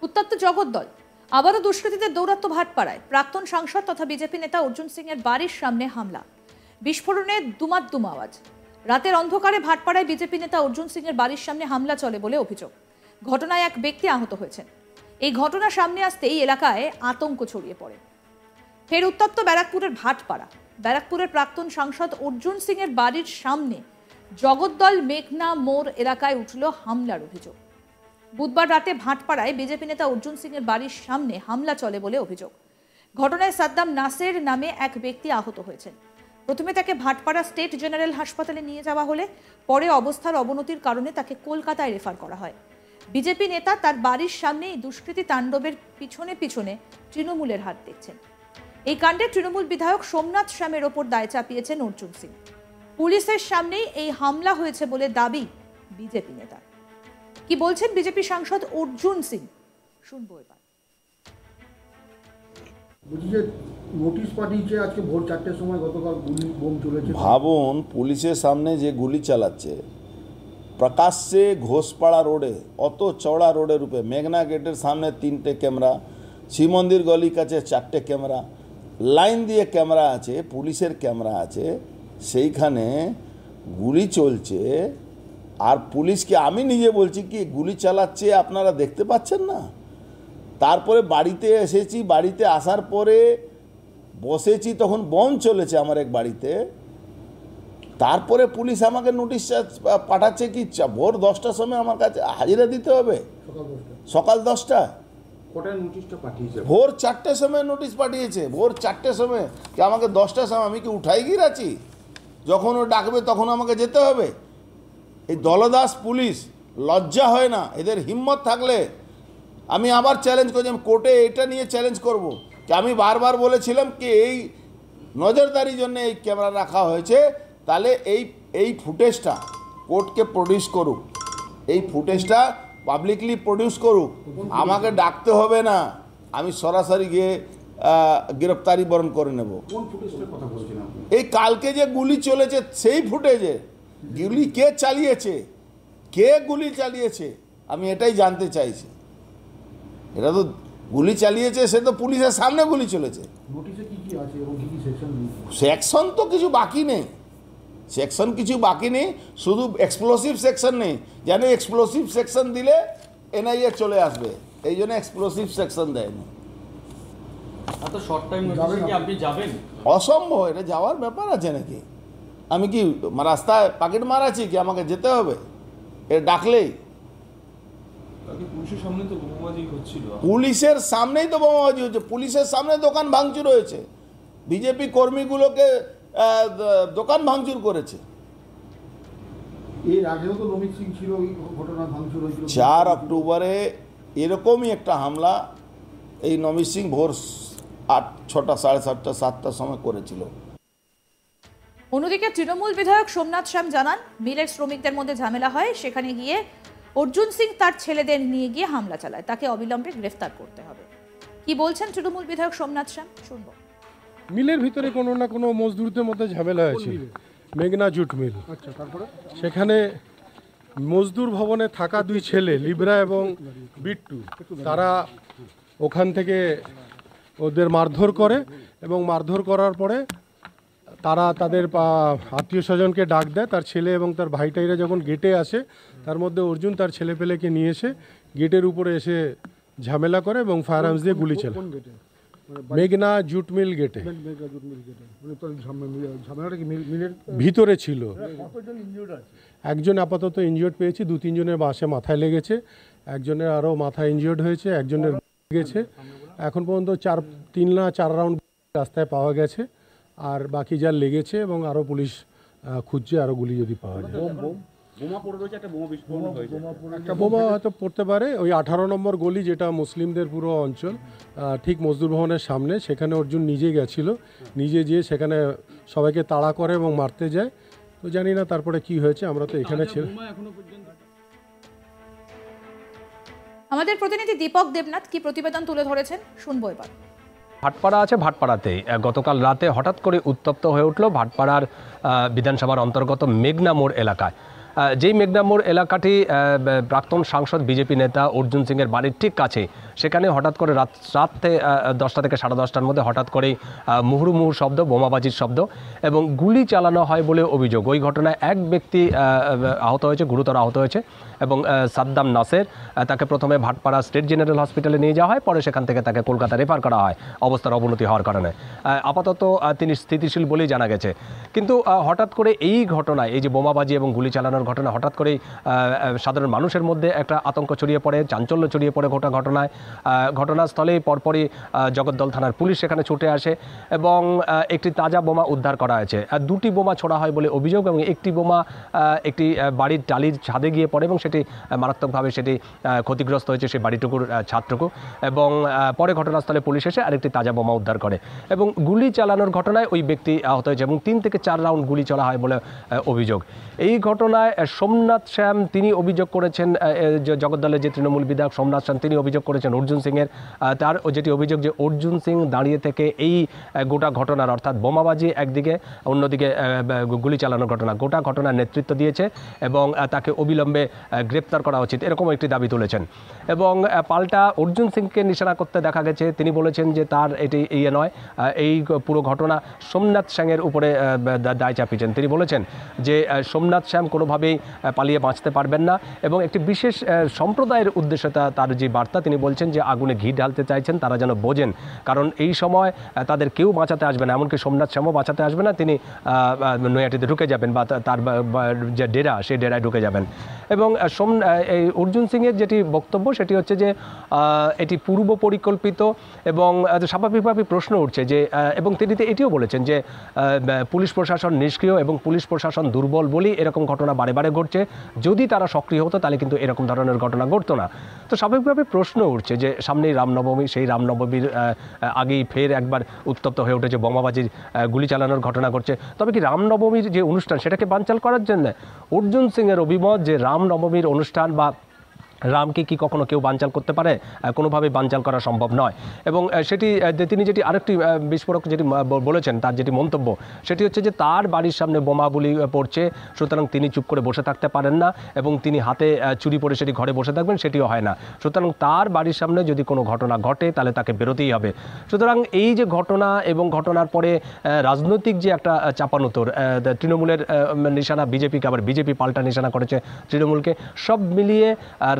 উত্তপ্ত জগদ্দল। আবারও দুষ্কৃতীদের দৌরাত্ম্য ভাটপাড়ায়। প্রাক্তন সাংসদ তথা বিজেপি নেতা অর্জুন সিং এর বাড়ির সামনে হামলা, বিস্ফোরণে দুমাদ্দুম আওয়াজ। রাতের অন্ধকারে ভাটপাড়ায় বিজেপি নেতা অর্জুন সিং এর বাড়ির সামনে হামলা চলে বলে অভিযোগ। ঘটনায় এক ব্যক্তি আহত হয়েছেন। এই ঘটনা সামনে আসতেই এলাকায় আতঙ্ক ছড়িয়ে পড়ে। ফের উত্তপ্ত ব্যারাকপুরের ভাটপাড়া। ব্যারাকপুরের প্রাক্তন সাংসদ অর্জুন সিং এর বাড়ির সামনে জগদ্দল মেঘনা মোড় এলাকায় উঠল হামলার অভিযোগ। বুধবার রাতে ভাটপাড়ায় বিজেপি নেতা অর্জুন সিং এর বাড়ির সামনে হামলা চলে বলে অভিযোগ। ঘটনায় সাদ্দাম নাসের নামে এক ব্যক্তি আহত হয়েছেন। প্রথমে তাকে ভাটপাড়া স্টেট জেনারেল হাসপাতালে নিয়ে যাওয়া হলে পরে অবস্থার অবনতির কারণে তাকে কলকাতায় রেফার করা হয়। বিজেপি নেতা তার বাড়ির সামনেই দুষ্কৃতী তাণ্ডবের পিছনে পিছনে তৃণমূলের হাত দেখছেন। এই কাণ্ডে তৃণমূল বিধায়ক সোমনাথ শ্যামের ওপর দায় চাপিয়েছেন অর্জুন সিং। পুলিশের সামনেই এই হামলা হয়েছে বলে দাবি বিজেপি নেতা। কি বলছেন বিজেপি সাংসদ অর্জুন সিং, শুনবো এবার। নোটিশ পাঠিয়েছে আজকে ভোর 4টের সময়, গতকাল গুলি বোম চলেছে। ভাবুন, পুলিশের সামনে যে গুলি চালাচ্ছে প্রকাশ্যে ঘোষপাড়া রোডে, অত চওড়া রোডের উপরে, মেঘনা গেটের সামনে 3টে ক্যামেরা, শিব মন্দির গলির কাছে 4টে ক্যামেরা, লাইন দিয়ে ক্যামেরা আছে, পুলিশের ক্যামেরা আছে, সেইখানে গুলি চলছে। আর পুলিশকে আমি নিজে বলছি কি গুলি চালাচ্ছে আপনারা দেখতে পাচ্ছেন না? তারপরে বাড়িতে এসেছি, বাড়িতে আসার পরে বসেছি, তখন বোম চলেছে আমার এক বাড়িতে। তারপরে পুলিশ আমাকে নোটিশ পাঠাচ্ছে কি ভোর 10টার সময় আমার কাছে হাজিরা দিতে হবে। সকাল 10টা ভোর 4টের সময় নোটিশ পাঠিয়েছে। ভোর 4টের সময় কি আমাকে 10টার সময়, আমি কি উঠাই গিয়ে আছি? যখন ও ডাকবে তখন আমাকে যেতে হবে। এই দলদাস পুলিশ লজ্জা হয় না? এদের হিম্মত থাকলে আমি আবার চ্যালেঞ্জ করছি, আমি কোর্টে এটা নিয়ে চ্যালেঞ্জ করব যে আমি বারবার বলেছিলাম কি এই নজরদারির জন্য এই ক্যামেরা রাখা হয়েছে, তাহলে এই ফুটেজটা কোর্টকে প্রডিউস করুক, এই ফুটেজটা পাবলিকলি প্রডিউস করুক। আমাকে ডাকতে হবে না, আমি সরাসরি গিয়ে গ্রেপ্তারি বরণ করে নেব। এই কালকে যে গুলি চলেছে সেই ফুটেজে গুলি কে চালিয়েছে, কে গুলি চালিয়েছে আমি এটাই জানতে চাইছি। এটা তো গুলি চালিয়েছে, সে তো পুলিশের সামনে গুলি চলেছে। সেকশন তো কিছু বাকি নেই, সেকশন কিছু বাকি নেই, শুধু এক্সপ্লোসিভ সেকশন নেই। যেন এক্সপ্লোসিভ সেকশন দিলে এনআইএ চলে আসবে, এই জন্য এক্সপ্লোসিভ সেকশন দেয়নি। অসম্ভব, এটা যাওয়ার ব্যাপার আছে নাকি? আমি কি রাস্তায় পাকেট মারাছি কি আমাকে যেতে হবে? এ ডাকলেই পুলিশের সামনেই তো বোমাবাজি হচ্ছে, পুলিশের সামনে দোকান ভাঙচুর হয়েছে, বিজেপি কর্মীগুলোকে দোকান ভাঙচুর করেছে। এর আগেও তো নমিত সিং ছিল, ঘটনা ভাঙচুর হয়েছিল 4 অক্টোবরে এরকমই একটা হামলা এই নমিত সিং ভোর 6টা, 7:30, 7টার সময় করেছিল। অন্যদিকে তৃণমূল বিধায়ক সোমনাথ শ্যাম জানান, মিলের শ্রমিকদের মধ্যে ঝামেলা হয়, সেখানে গিয়ে অর্জুন সিং তার ছেলেদের নিয়ে গিয়ে হামলা চালায়, তাকে অবিলম্বে গ্রেফতার করতে হবে। কি বলছেন তৃণমূল বিধায়ক সোমনাথ শ্যাম, শুনবো। মিলের ভিতরে কোনো না কোনো মজদুরদের মধ্যে ঝামেলা হয়েছে, মেঘনা জুট মিল। আচ্ছা, তারপরে সেখানে মজদুর ভবনে থাকা 2 ছেলে লিব্রা এবং বিট্টু, তারা ওখান থেকে ওদের মারধর করে এবং মারধর করার পরে তারা তাদের আত্মীয় স্বজনকে ডাক দেয়। তার ছেলে এবং তার ভাইটাইরা যখন গেটে আসে, তার মধ্যে অর্জুন তার ছেলেপেলেকে নিয়ে এসে গেটের উপরে এসে ঝামেলা করে এবং ফায়ার আর্মস দিয়ে গুলি চালায়। মেঘনা জুট মিল গেটে ভিতরে ছিল। একজন আপাতত ইনজিওর্ড পেয়েছি, 2-3 জনের বাসে মাথায় লেগেছে, একজনের আরও মাথায় ইনজিওর্ড হয়েছে, একজনের লেগেছে। এখন পর্যন্ত 3 না 4 রাউন্ড রাস্তায় পাওয়া গেছে, আর বাকি যার লেগেছে এবং আরও পুলিশ খুঁজছে আরও গুলি যদি পাওয়া যায়। একটা বোমা হয়তো পড়তে পারে ওই 18 নম্বর গলি, যেটা মুসলিমদের পুরো অঞ্চল, ঠিক মজদুর ভবনের সামনে। সেখানে অর্জুন নিজে গেছিল, নিজে যেয়ে সেখানে সবাইকে তাড়া করে এবং মারতে যায়। তো জানি না তারপরে কি হয়েছে, আমরা তো এখানে ছিলাম। আমাদের প্রতিনিধি দীপক দেবনাথ কি প্রতিবেদন তুলে ধরেছেন, শুনবো এবার। ভাটপাড়া আছে, ভাটপাড়াতেই গতকাল রাতে হঠাৎ করে উত্তপ্ত হয়ে উঠল ভাটপাড়ার বিধানসভার অন্তর্গত মেঘনা মোড় এলাকায়। যেই মেঘনামোড় এলাকাটি প্রাক্তন সাংসদ বিজেপি নেতা অর্জুন সিংয়ের বাড়ির ঠিক কাছে, সেখানে হঠাৎ করে রাতে 10টা থেকে 10:30টার মধ্যে হঠাৎ করেই মুহুর্মুহু শব্দ, বোমাবাজির শব্দ এবং গুলি চালানো হয় বলে অভিযোগ। ওই ঘটনায় এক ব্যক্তি আহত হয়েছে, গুরুতর আহত হয়েছে এবং সাদ্দাম নাসের, তাকে প্রথমে ভাটপাড়া স্টেট জেনারেল হসপিটালে নিয়ে যাওয়া হয়, পরে সেখান থেকে তাকে কলকাতা রেফার করা হয় অবস্থার অবনতি হওয়ার কারণে। আপাতত তিনি স্থিতিশীল বলেই জানা গেছে। কিন্তু হঠাৎ করে এই ঘটনায়, এই যে বোমাবাজি এবং গুলি চালানোর ঘটনা, হঠাৎ করেই সাধারণ মানুষের মধ্যে একটা আতঙ্ক ছড়িয়ে পড়ে, চাঞ্চল্য ছড়িয়ে পড়ে ঘটনায়। ঘটনাস্থলেই পরপরই জগদ্দল থানার পুলিশ সেখানে ছুটে আসে এবং একটি তাজা বোমা উদ্ধার করা হয়েছে। 2টি বোমা ছোড়া হয় বলে অভিযোগ এবং একটি বোমা একটি বাড়ির টালির ছাদে গিয়ে পড়ে এবং সেটি মারাত্মকভাবে ক্ষতিগ্রস্ত হয়েছে, সেই বাড়িটুকুর ছাদটুকু। এবং পরে ঘটনাস্থলে পুলিশ এসে আরেকটি তাজা বোমা উদ্ধার করে এবং গুলি চালানোর ঘটনায় ওই ব্যক্তি আহত হয়েছে এবং 3 থেকে 4 রাউন্ড গুলি চলা হয় বলে অভিযোগ। এই ঘটনায় সোমনাথ শ্যাম তিনি অভিযোগ করেছেন, জগদ্দলের যে তৃণমূল বিধায়ক সোমনাথ শ্যাম তিনি অভিযোগ করেছেন অর্জুন সিংয়ের, তার যেটি অভিযোগ যে অর্জুন সিং দাঁড়িয়ে থেকে এই গোটা ঘটনার, অর্থাৎ বোমাবাজি একদিকে, অন্যদিকে গুলি চালানোর ঘটনা, গোটা ঘটনার নেতৃত্ব দিয়েছে এবং তাকে অবিলম্বে গ্রেপ্তার করা উচিত, এরকম একটি দাবি তুলেছেন। এবং পাল্টা অর্জুন সিংকে নিশানা করতে দেখা গেছে, তিনি বলেছেন যে তার এটি নয়, এই পুরো ঘটনা সোমনাথ শ্যামের উপরে দায় চাপিয়েছেন। তিনি বলেছেন যে সোমনাথ শ্যাম কোনোভাবেই পালিয়ে বাঁচতে পারবেন না এবং একটি বিশেষ সম্প্রদায়ের উদ্দেশ্যে তার যে বার্তা, তিনি বলছেন যে আগুনে ঘি ঢালতে চাইছেন, তারা যেন বোঝেন, কারণ এই সময় তাদের কেউ বাঁচাতে আসবে না, এমনকি সোমনাথ শ্যামও বাঁচাতে আসবে না, তিনি নৈহাটিতে ঢুকে যাবেন বা তার যে ডেরা, সেই ডেরায় ঢুকে যাবেন। এবং এই অর্জুন সিংয়ের যেটি বক্তব্য সেটি হচ্ছে যে এটি পূর্ব পরিকল্পিত এবং স্বাভাবিকভাবে প্রশ্ন উঠছে যে, এবং তিনি এটিও বলেছেন যে পুলিশ প্রশাসন নিষ্ক্রিয় এবং পুলিশ প্রশাসন দুর্বল বলেই এরকম ঘটনা বারে বারে ঘটছে, যদি তারা সক্রিয় হতো তাহলে কিন্তু এরকম ধরনের ঘটনা ঘটতো না। তো স্বাভাবিকভাবে প্রশ্ন উঠছে যে সামনেই রামনবমী, সেই রামনবমীর আগেই ফের একবার উত্তপ্ত হয়ে উঠেছে, বোমাবাজির গুলি চালানোর ঘটনা ঘটছে। তবে কি রামনবমীর যে অনুষ্ঠান সেটাকে বানচাল করার জন্য অর্জুন সিংয়ের অভিমত যে রামনবমীর অনুষ্ঠান বা রামকে কি কখনো কেউ বানচাল করতে পারে? কোনোভাবেই বানচাল করা সম্ভব নয়। এবং সেটি তিনি যেটি আরেকটি বিস্ফোরক যেটি বলেছেন, তার যেটি মন্তব্য সেটি হচ্ছে যে তার বাড়ির সামনে বোমাগুলি পড়ছে, সুতরাং তিনি চুপ করে বসে থাকতে পারেন না এবং তিনি হাতে চুরি পরে সেটি ঘরে বসে থাকবেন, সেটিও হয় না। সুতরাং তার বাড়ির সামনে যদি কোনো ঘটনা ঘটে তাহলে তাকে বেরোতেই হবে। সুতরাং এই যে ঘটনা এবং ঘটনার পরে রাজনৈতিক যে একটা চাপানোতর, তৃণমূলের নিশানা বিজেপিকে, আবার বিজেপি পাল্টা নিশানা করেছে তৃণমূলকে, সব মিলিয়ে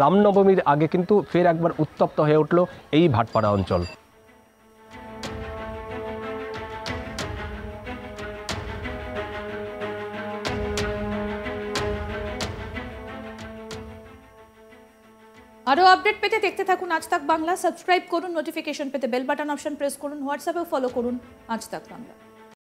রামনবমীর আগে কিন্তু ফের একবার উত্তপ্ত হয়ে উঠল এই ভাটপাড়া অঞ্চল। আরও আপডেট পেতে দেখতে থাকুন আজ তাক বাংলা, সাবস্ক্রাইব করুন, নোটিফিকেশন পেতে বেল বাটন অপশন প্রেস করুন, হোয়াটসঅ্যাপেও ফলো করুন আজ তাক বাংলা।